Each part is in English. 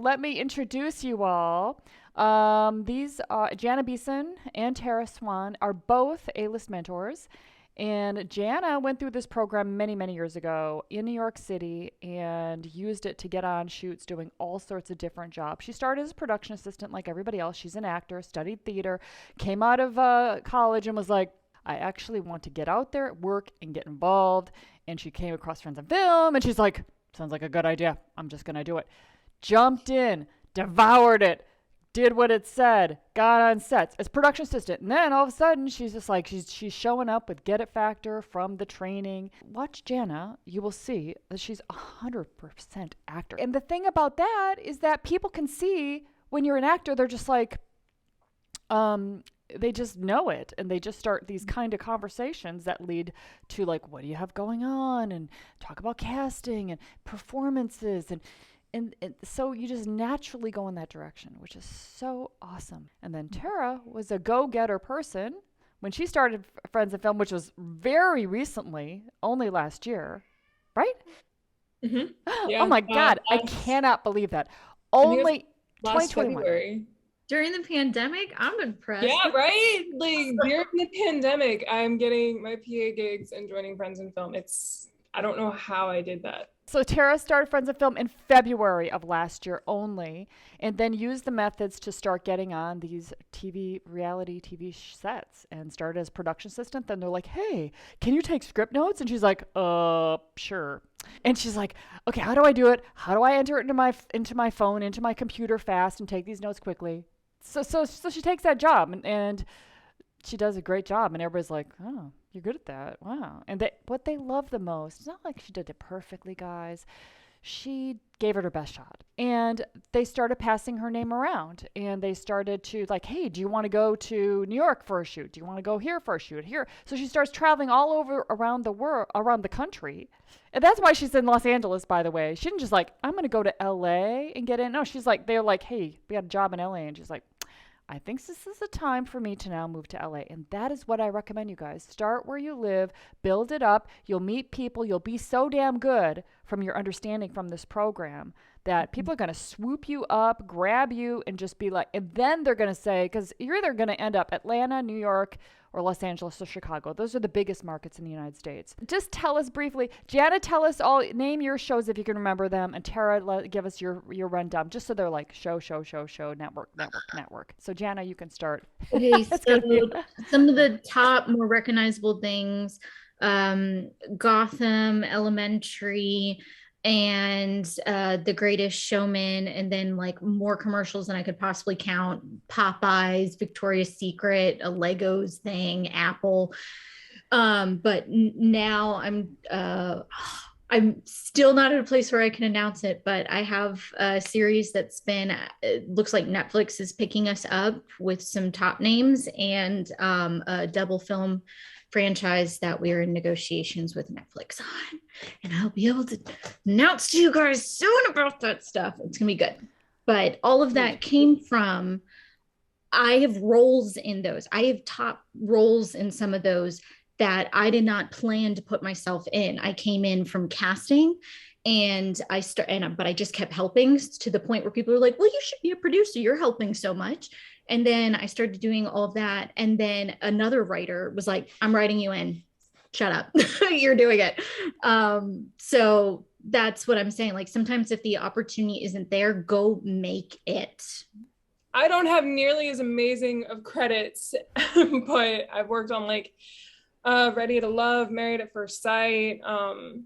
let me introduce you all. These Jana Beeson and Tara Swan are both A-list mentors. And Jana went through this program many, many years ago in New York City and used it to get on shoots doing all sorts of different jobs. She started as a production assistant like everybody else. She's an actor, studied theater, came out of college and was like, I actually want to get out there, work, and get involved. And she came across Friends in Film and she's like, sounds like a good idea. I'm just going to do it. Jumped in, devoured it, did what it said, got on sets as production assistant. And then all of a sudden, she's just like, she's showing up with Get It Factor from the training. Watch Jana, you will see that she's 100% actor. And the thing about that is that people can see when you're an actor, they're just like, they just know it. And they just start these kind of conversations that lead to like, what do you have going on? And talk about casting and performances and so you just naturally go in that direction, which is so awesome. And then Tara was a go-getter person when she started Friends in Film, which was very recently, only last year, right? Mm-hmm. Yeah. Oh my God, I cannot believe that. Only last 2021. February. During the pandemic, I'm impressed. Yeah, right? Like during the pandemic, I'm getting my PA gigs and joining Friends in Film. I don't know how I did that. So Tara started Friends in Film in February of last year only, and then used the methods to start getting on these reality TV sets and started as production assistant. Then they're like, hey, can you take script notes? And she's like, sure. And she's like, okay, how do I do it? How do I enter it into my phone, into my computer fast and take these notes quickly? So she takes that job and she does a great job, and everybody's like, oh, you're good at that. Wow. And what they love the most, it's not like she did it perfectly, guys. She gave it her best shot. And they started passing her name around. And they started to like, hey, do you want to go to New York for a shoot? Do you want to go here for a shoot? Here. So she starts traveling all over around the world, around the country. And that's why she's in Los Angeles, by the way. She didn't just like, I'm going to go to LA and get in. No, she's like, they're like, hey, we got a job in LA. And she's like, I think this is a time for me to now move to LA. And that is what I recommend you guys. Start where you live, build it up. You'll meet people. You'll be so damn good from your understanding from this program that people are going to swoop you up, grab you, and just be like, and then they're going to say, because you're either going to end up Atlanta, New York, or Los Angeles or Chicago. Those are the biggest markets in the United States. Just tell us briefly, Jana, tell us all, name your shows if you can remember them, and Tara, give us your rundown, just so they're like show, network. So Jana, you can start. Okay, so some of the top, more recognizable things, Gotham, Elementary, and The Greatest Showman, and then like more commercials than I could possibly count. Popeyes, Victoria's Secret, a Legos thing, Apple. But now I'm still not at a place where I can announce it, but I have a series that's been, it looks like Netflix is picking us up with some top names, and a double film franchise that we're in negotiations with Netflix on. And I'll be able to announce to you guys soon about that stuff. It's gonna be good. But all of that came from, I have roles in those. I have top roles in some of those that I did not plan to put myself in. I came in from casting, and but I just kept helping to the point where people were like, well, you should be a producer. You're helping so much. And then I started doing all of that. And then another writer was like, I'm writing you in. Shut up. You're doing it. So that's what I'm saying. Like sometimes if the opportunity isn't there, go make it. I don't have nearly as amazing of credits, but I've worked on like Ready to Love, Married at First Sight,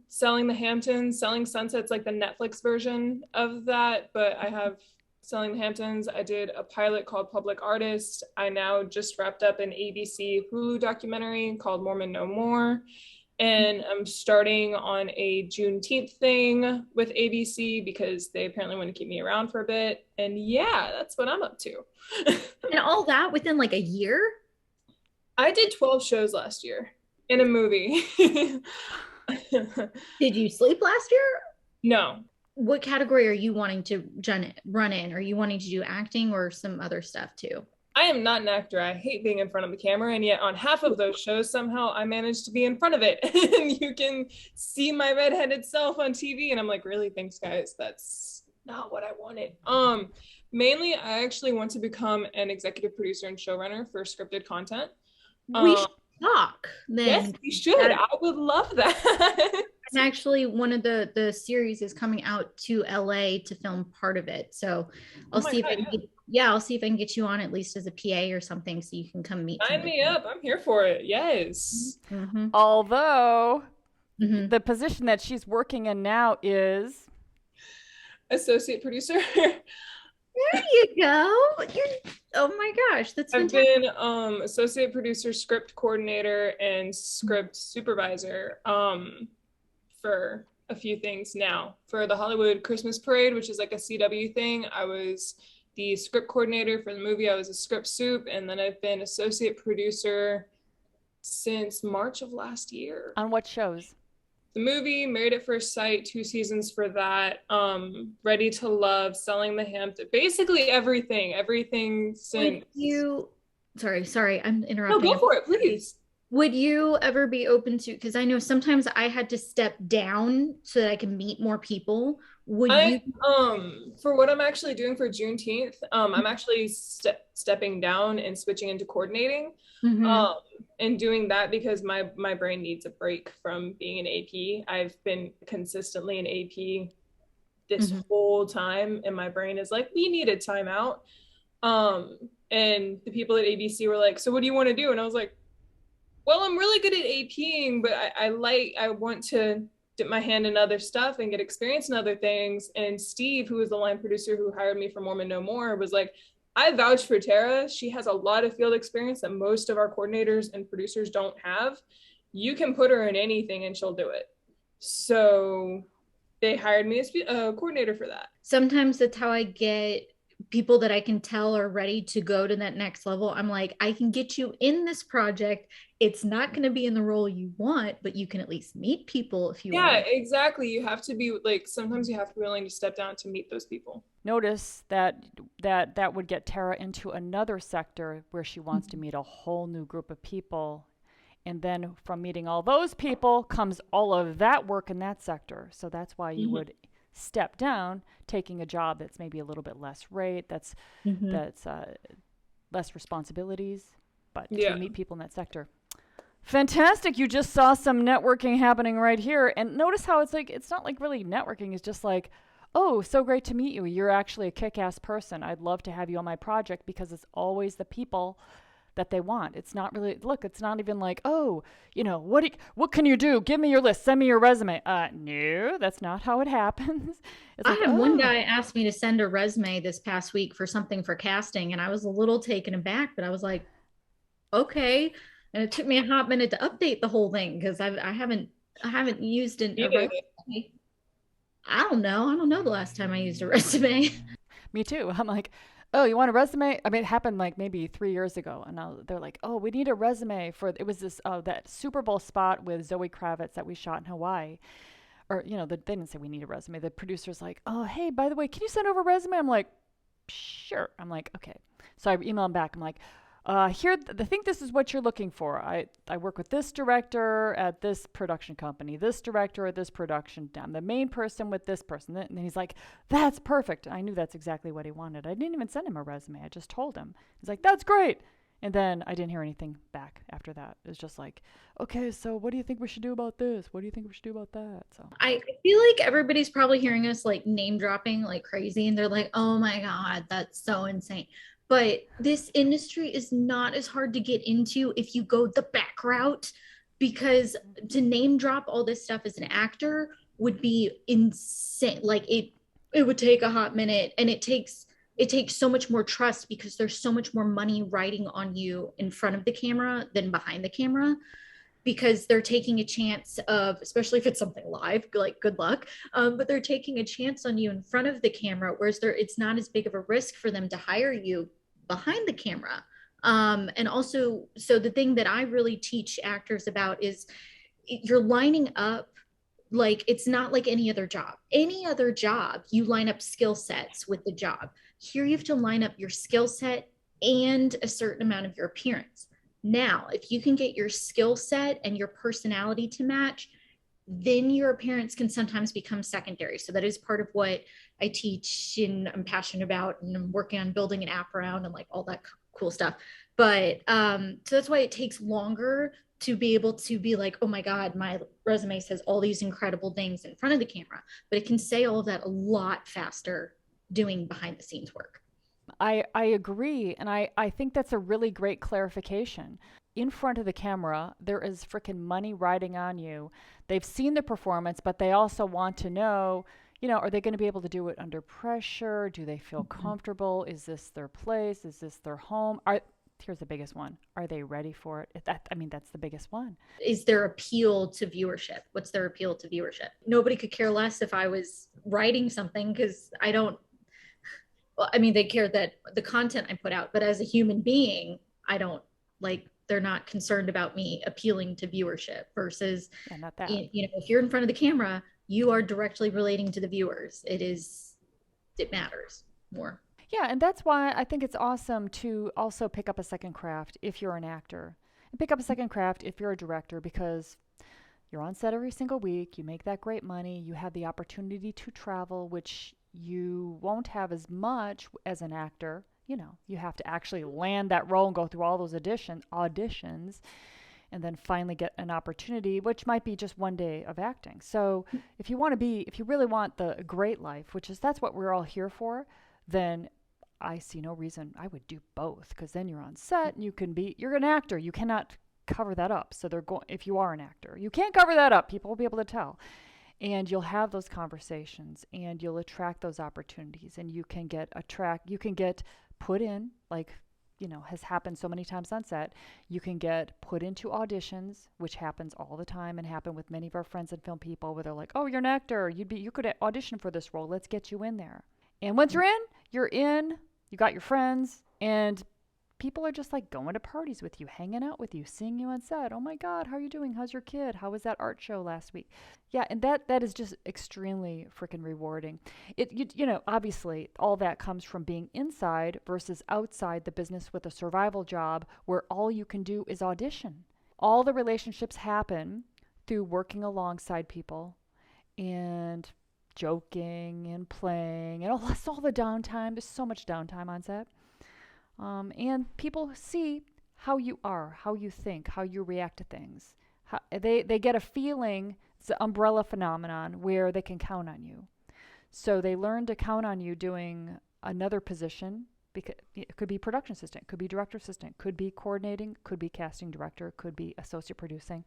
Selling the Hamptons, Selling Sunsets, like the Netflix version of that. But I have Selling the Hamptons. I did a pilot called Public Artist. I now just wrapped up an ABC Hulu documentary called Mormon No More. And I'm starting on a Juneteenth thing with ABC because they apparently want to keep me around for a bit. And yeah, that's what I'm up to. And all that within like a year? I did 12 shows last year in a movie. Did you sleep last year? No. What category are you wanting to run in? Are you wanting to do acting or some other stuff too? I am not an actor. I hate being in front of the camera. And yet on half of those shows, somehow I managed to be in front of it. And you can see my redheaded self on TV. And I'm like, really? Thanks, guys. not what I wanted. Mainly I actually want to become an executive producer and showrunner for scripted content. We should talk then. Yes, we should. I would love that. And actually, one of the series is coming out to LA to film part of it. So I'll see if I can I'll see if I can get you on at least as a PA or something so you can come meet. Sign me up. I'm here for it. Yes. Mm-hmm. Although the position that she's working in now is associate producer. There you go. Oh my gosh, that's fantastic. I've been associate producer, script coordinator, and script supervisor for a few things now. For the Hollywood Christmas Parade, which is like a CW thing, I was the script coordinator. For the movie, I was a script soup, and then I've been associate producer since March of last year. On what shows? The movie, Married at First Sight, 2 seasons for that. Ready to Love, Selling the Hampton, basically everything since. Sorry, I'm interrupting. No, go for it, please. Would you ever be open to, because I know sometimes I had to step down so that I can meet more people. For what I'm actually doing for Juneteenth, I'm actually stepping down and switching into coordinating. And doing that because my brain needs a break from being an AP. I've been consistently an AP this whole time, and my brain is like, we need a timeout. And the people at ABC were like, so what do you want to do? And I was like, well, I'm really good at APing, but I want to dip my hand in other stuff and get experience in other things. And Steve, who was the line producer who hired me for Mormon No More, was like, I vouch for Tara. She has a lot of field experience that most of our coordinators and producers don't have. You can put her in anything and she'll do it. So they hired me as a coordinator for that. Sometimes that's how I get people that I can tell are ready to go to that next level. I'm like, I can get you in this project. It's not going to be in the role you want, but you can at least meet people if you want. Yeah, exactly. You have to be like, sometimes you have to be willing to step down to meet those people. Notice that would get Tara into another sector where she wants to meet a whole new group of people. And then from meeting all those people comes all of that work in that sector. So that's why you would step down, taking a job that's maybe a little bit less rate, that's less responsibilities, but to meet people in that sector. Fantastic. You just saw some networking happening right here. And notice how it's like, it's not like really networking. It's just like, oh, so great to meet you. You're actually a kick-ass person. I'd love to have you on my project, because it's always the people that they want. It's not really, look, it's not even like, oh, what can you do? Give me your list. Send me your resume. No, that's not how it happens. It's like, one guy asked me to send a resume this past week for something for casting, and I was a little taken aback, but I was like, okay. And it took me a hot minute to update the whole thing because I haven't used a resume. I don't know the last time I used a resume. Me too. I'm like, oh, you want a resume? I mean, it happened like maybe 3 years ago. And now they're like, oh, we need a resume for, it was this, that Super Bowl spot with Zoe Kravitz that we shot in Hawaii. Or, they didn't say we need a resume. The producer's like, oh, hey, by the way, can you send over a resume? I'm like, sure. I'm like, okay. So I email him back. I'm like, I think this is what you're looking for. I work with this director at this production company, this director at this production. I'm the main person with this person. And then he's like, that's perfect. I knew that's exactly what he wanted. I didn't even send him a resume. I just told him. He's like, that's great. And then I didn't hear anything back after that. It was just like, okay, so what do you think we should do about this? What do you think we should do about that? So I feel like everybody's probably hearing us like name dropping like crazy. And they're like, oh my God, that's so insane. But this industry is not as hard to get into if you go the back route, because to name drop all this stuff as an actor would be insane. Like it would take a hot minute, and it takes so much more trust because there's so much more money riding on you in front of the camera than behind the camera, because they're taking a chance of, especially if it's something live, like good luck, but they're taking a chance on you in front of the camera, whereas it's not as big of a risk for them to hire you behind the camera. And also, so the thing that I really teach actors about is you're lining up, like, it's not like any other job. Any other job, you line up skill sets with the job. Here you have to line up your skill set and a certain amount of your appearance. Now, if you can get your skill set and your personality to match, then your appearance can sometimes become secondary. So that is part of what I teach and I'm passionate about, and I'm working on building an app around and like all that cool stuff. But so that's why it takes longer to be able to be like, oh my God, my resume says all these incredible things in front of the camera, but it can say all of that a lot faster doing behind the scenes work. I agree. And I think that's a really great clarification. In front of the camera, there is freaking money riding on you. They've seen the performance, but they also want to know, are they going to be able to do it under pressure? Do they feel Mm-hmm. comfortable? Is this their place? Is this their home? Here's the biggest one. Are they ready for it? That's the biggest one. Is their appeal to viewership? What's their appeal to viewership? Nobody could care less if I was writing something because I don't, well, I mean, they care that the content I put out, but as a human being, I don't like, they're not concerned about me appealing to viewership versus, Yeah, not that. if you're in front of the camera, you are directly relating to the viewers. It matters more. Yeah, and that's why I think it's awesome to also pick up a second craft if you're an actor. And pick up a second craft if you're a director because you're on set every single week, you make that great money, you have the opportunity to travel, which you won't have as much as an actor. You have to actually land that role and go through all those auditions and then finally get an opportunity, which might be just one day of acting. So if you really want the great life, that's what we're all here for, then I see no reason I would do both because then you're on set and you're an actor. You cannot cover that up. So if you are an actor, you can't cover that up. People will be able to tell. And you'll have those conversations and you'll attract those opportunities and you can get put in, like, has happened so many times on set. You can get put into auditions, which happens all the time and happen with many of our friends and film people where they're like, oh, you're an actor. You could audition for this role. Let's get you in there. And once you're in, you got your friends, and people are just like going to parties with you, hanging out with you, seeing you on set. Oh my God, how are you doing? How's your kid? How was that art show last week? Yeah, and that is just extremely freaking rewarding. Obviously, all that comes from being inside versus outside the business with a survival job where all you can do is audition. All the relationships happen through working alongside people and joking and playing and that's all the downtime. There's so much downtime on set. And people see how you are, how you think, how you react to things. They get a feeling, it's the umbrella phenomenon, where they can count on you. So they learn to count on you doing another position. Because it could be production assistant, could be director assistant, could be coordinating, could be casting director, could be associate producing.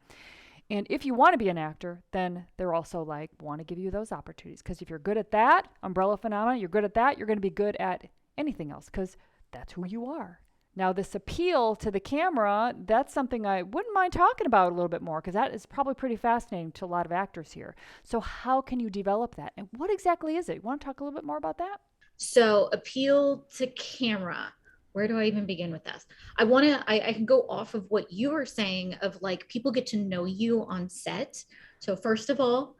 And if you want to be an actor, then they're also want to give you those opportunities. Because if you're good at that umbrella phenomenon, you're good at that, you're going to be good at anything else because that's who you are. Now, this appeal to the camera, that's something I wouldn't mind talking about a little bit more because that is probably pretty fascinating to a lot of actors here. So how can you develop that? And what exactly is it? You want to talk a little bit more about that? So appeal to camera. Where do I even begin with this? I can go off of what you were saying of like people get to know you on set. So first of all,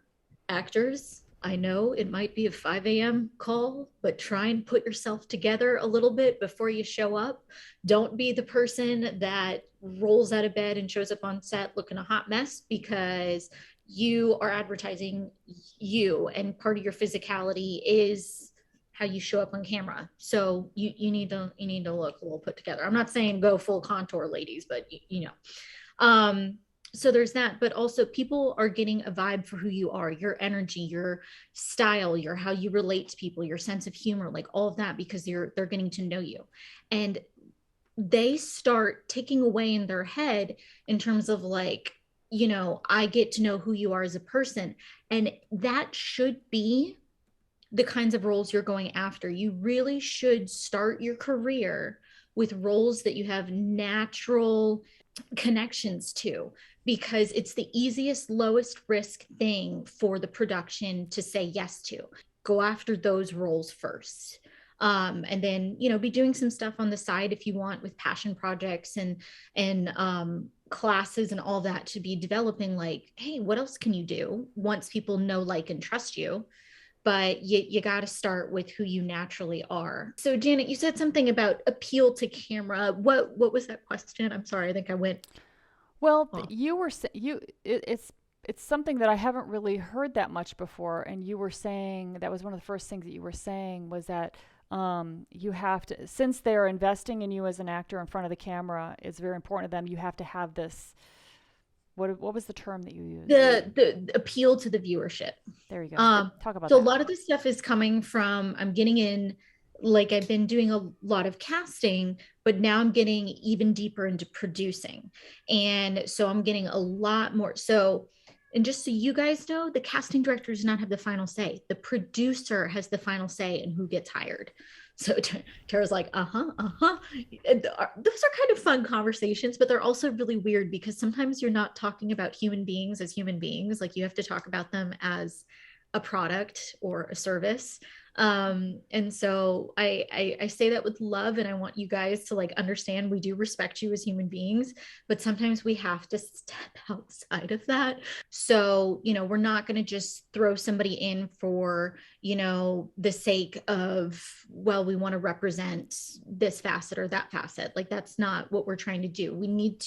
actors, I know it might be a 5 a.m. call, but try and put yourself together a little bit before you show up. Don't be the person that rolls out of bed and shows up on set looking a hot mess because you are advertising you, and part of your physicality is how you show up on camera. So you need to look a little put together. I'm not saying go full contour, ladies, but so there's that. But also people are getting a vibe for who you are, your energy, your style, your how you relate to people, your sense of humor, like all of that, because they're getting to know you. And they start taking away in their head in terms of like, I get to know who you are as a person. And that should be the kinds of roles you're going after. You really should start your career with roles that you have natural connections to, because it's the easiest, lowest risk thing for the production to say yes to. Go after those roles first. And then, be doing some stuff on the side if you want with passion projects and classes and all that to be developing like, hey, what else can you do once people know, like, and trust you? But you got to start with who you naturally are. So Janet, you said something about appeal to camera. What was that question? I'm sorry, I think I went. Well, Oh. it's it's something that I haven't really heard that much before. And you were saying that was one of the first things that you were saying was that you have to, since they're investing in you as an actor in front of the camera, it's very important to them. You have to have this. What was the term that you used? The appeal to the viewership. There you go. Talk about so that. A lot of this stuff is coming from, I'm getting in, like I've been doing a lot of casting, but now I'm getting even deeper into producing. And so I'm getting a lot more. So, and just so you guys know, the casting director does not have the final say. The producer has the final say in who gets hired. So Tara's like, those are kind of fun conversations, but they're also really weird because sometimes you're not talking about human beings as human beings. Like you have to talk about them as a product or a service. And so I say that with love, and I want you guys to like understand we do respect you as human beings, but sometimes we have to step outside of that. So, you know, we're not going to just throw somebody in for, you know, the sake of, well, we want to represent this facet or that facet. Like that's not what we're trying to do. We need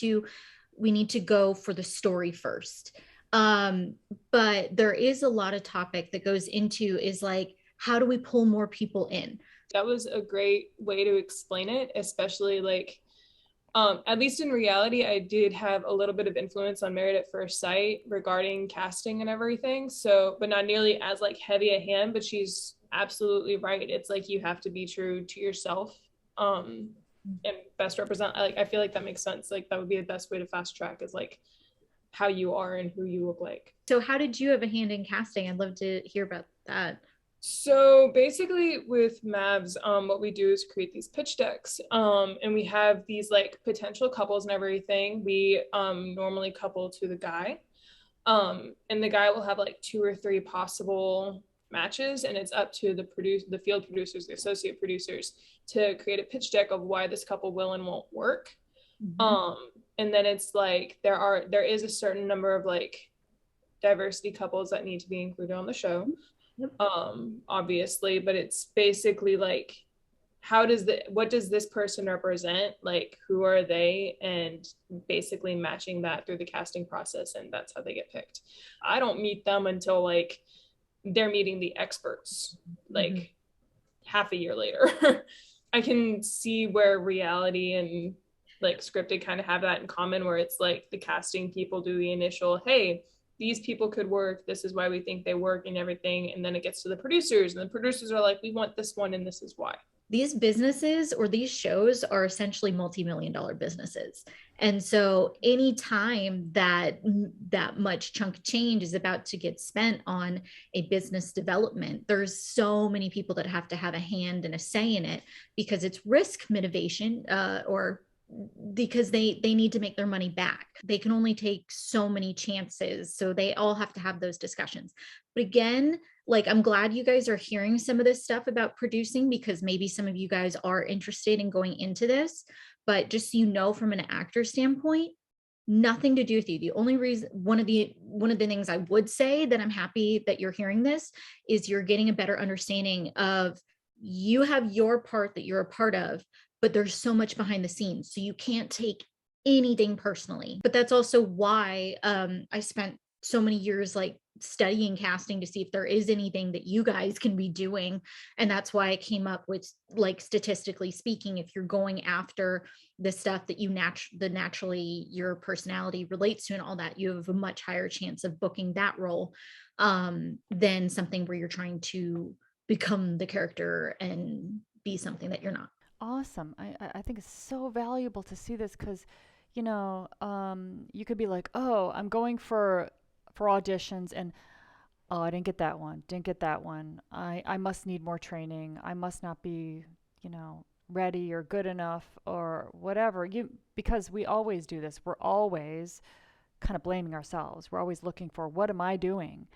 to go for the story first. But there is a lot of topic that goes into is like, how do we pull more people in? That was a great way to explain it, especially like, at least in reality, I did have a little bit of influence on Married at First Sight regarding casting and everything. So, but not nearly as like heavy a hand, but she's absolutely right. It's like, you have to be true to yourself, and best represent, like, I feel like that makes sense. Like that would be the best way to fast track is like how you are and who you look like. So how did you have a hand in casting? I'd love to hear about that. So basically with Mavs, what we do is create these pitch decks, and we have these like potential couples and everything. We normally couple to the guy, and the guy will have like 2 or 3 possible matches, and it's up to the field producers, the associate producers, to create a pitch deck of why this couple will and won't work. And then it's like there is a certain number of like diversity couples that need to be included on the show. Obviously, but it's basically like, what does this person represent? Like, who are they? And basically matching that through the casting process, and that's how they get picked. I don't meet them until like they're meeting the experts, like half a year later. I can see where reality and like scripted kind of have that in common, where it's like the casting people do the initial, hey, these people could work, this is why we think they work and everything, and then it gets to the producers, and the producers are like, we want this one and this is why. These businesses or these shows are essentially multi-million-dollar businesses, and so anytime that much chunk of change is about to get spent on a business development, there's so many people that have to have a hand and a say in it, because it's risk mitigation, or because they need to make their money back. They can only take so many chances, so they all have to have those discussions. But again, like, I'm glad you guys are hearing some of this stuff about producing, because maybe some of you guys are interested in going into this. But just so you know, from an actor standpoint, nothing to do with you. The only reason, one of the things I would say that I'm happy that you're hearing this is you're getting a better understanding of, you have your part that you're a part of, but there's so much behind the scenes, so you can't take anything personally. But that's also why I spent so many years like studying casting to see if there is anything that you guys can be doing. And that's why I came up with, like, statistically speaking, if you're going after the stuff that you naturally your personality relates to and all that, you have a much higher chance of booking that role than something where you're trying to become the character and be something that you're not. Awesome. I think it's so valuable to see this, because, you know, you could be like, oh, I'm going for auditions, and oh, I didn't get that one. I must need more training. I must not be, you know, ready or good enough or whatever. Because we always do this. We're always kind of blaming ourselves. We're always looking for, what am I doing?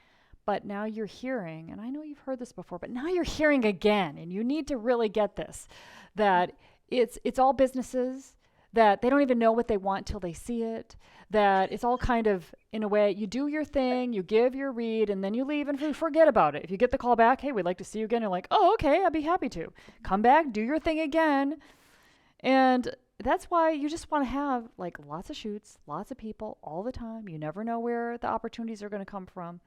But now you're hearing, and I know you've heard this before, but now you're hearing again, and you need to really get this, that it's all businesses, that they don't even know what they want till they see it, that it's all kind of, in a way, you do your thing, you give your read, and then you leave and forget about it. If you get the call back, hey, we'd like to see you again, you're like, oh, okay, I'd be happy to. Come back, do your thing again. And that's why you just want to have like lots of shoots, lots of people all the time. You never know where the opportunities are going to come from.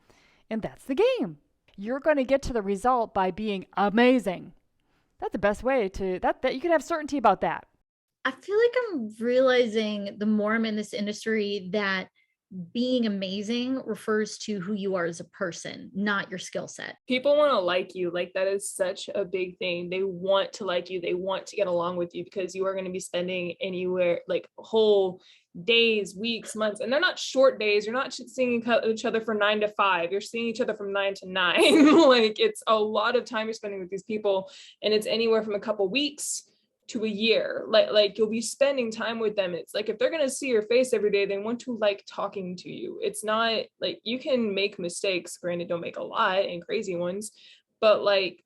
And that's the game. You're going to get to the result by being amazing. That's the best way to that you can have certainty about that. I feel like I'm realizing the more I'm in this industry that being amazing refers to who you are as a person, not your skill set. People want to like you. Like, that is such a big thing. They want to like you. They want to get along with you, because you are going to be spending anywhere like whole days, weeks, months, and they're not short days. You're not seeing each other from 9 to 5. You're seeing each other from 9 to 9. Like, it's a lot of time you're spending with these people, and it's anywhere from a couple weeks to a year. Like you'll be spending time with them. It's like, if they're going to see your face every day, they want to like talking to you. It's not like, you can make mistakes, granted, don't make a lot and crazy ones, but like,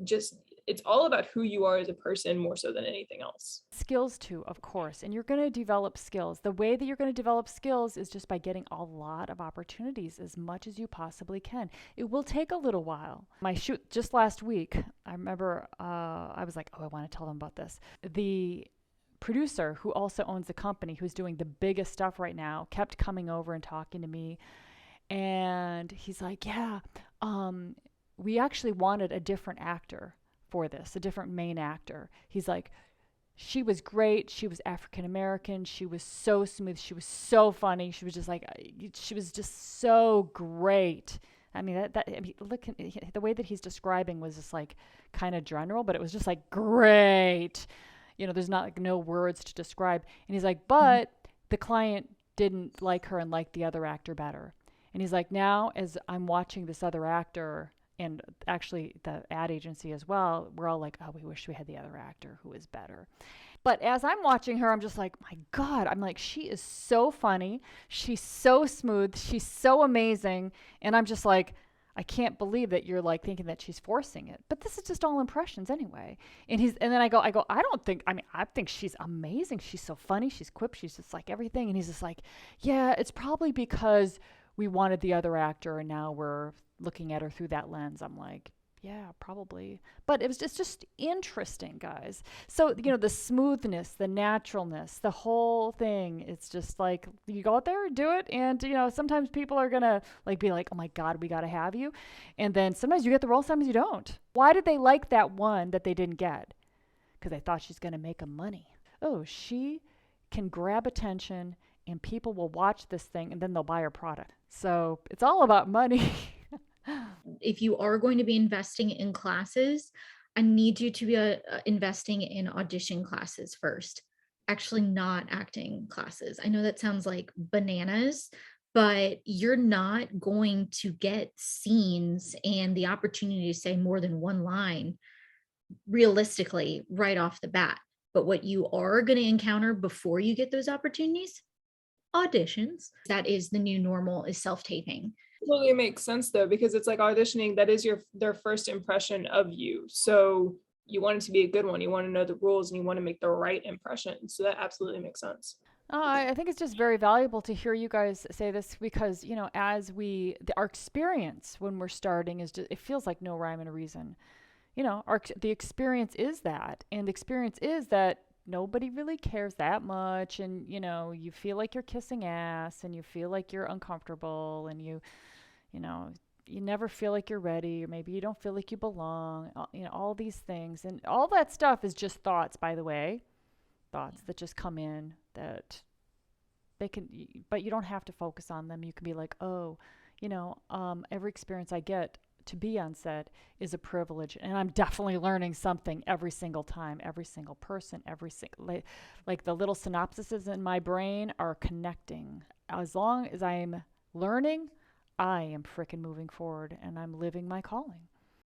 just, it's all about who you are as a person more so than anything else. Skills too, of course. And you're going to develop skills. The way that you're going to develop skills is just by getting a lot of opportunities, as much as you possibly can. It will take a little while. My shoot just last week, I remember I was like, oh, I want to tell them about this. The producer, who also owns the company, who's doing the biggest stuff right now, kept coming over and talking to me. And he's like, yeah, we actually wanted a different actor for this, a different main actor. He's like, she was great. She was African American. She was so smooth. She was so funny. She was just like, she was just so great. I mean, I mean, look, the way that he's describing was just like kind of general, but it was just like great. You know, there's not like no words to describe. And he's like, but the client didn't like her and liked the other actor better. And he's like, now as I'm watching this other actor, and actually the ad agency as well, we're all like, oh, we wish we had the other actor who is better. But as I'm watching her, I'm just like, my God, I'm like, she is so funny. She's so smooth. She's so amazing. And I'm just like, I can't believe that you're like thinking that she's forcing it. But this is just all impressions anyway. And then I go, I think she's amazing. She's so funny. She's quipped. She's just like everything. And he's just like, yeah, it's probably because we wanted the other actor and now we're looking at her through that lens. I'm like, yeah, probably. But it's just interesting, guys. So, you know, the smoothness, the naturalness, the whole thing, it's just like, you go out there and do it. And, you know, sometimes people are going to like be like, oh my God, we got to have you. And then sometimes you get the role, sometimes you don't. Why did they like that one that they didn't get? Because they thought she's going to make them money. Oh, she can grab attention and people will watch this thing and then they'll buy her product. So it's all about money. If you are going to be investing in classes, I need you to be investing in audition classes first, actually not acting classes. I know that sounds like bananas, but you're not going to get scenes and the opportunity to say more than one line realistically right off the bat. But what you are going to encounter before you get those opportunities, auditions. That is the new normal, is self-taping. Totally makes sense though, because it's like auditioning, that is their first impression of you. So you want it to be a good one. You want to know the rules and you want to make the right impression. So that absolutely makes sense. I think it's just very valuable to hear you guys say this because, you know, as our experience when we're starting is just, it feels like no rhyme and reason. You know, the experience is that, and the experience is that nobody really cares that much, and you know, you feel like you're kissing ass, and you feel like you're uncomfortable, and you know, you never feel like you're ready, or maybe you don't feel like you belong. You know, all these things, and all that stuff is just thoughts, by the way, thoughts that just come in that they can, but you don't have to focus on them. You can be like, oh, you know, every experience I get to be on set is a privilege, and I'm definitely learning something every single time. Every single person, every single like the little synopsises in my brain are connecting. As long as I'm learning, I am freaking moving forward, and I'm living my calling.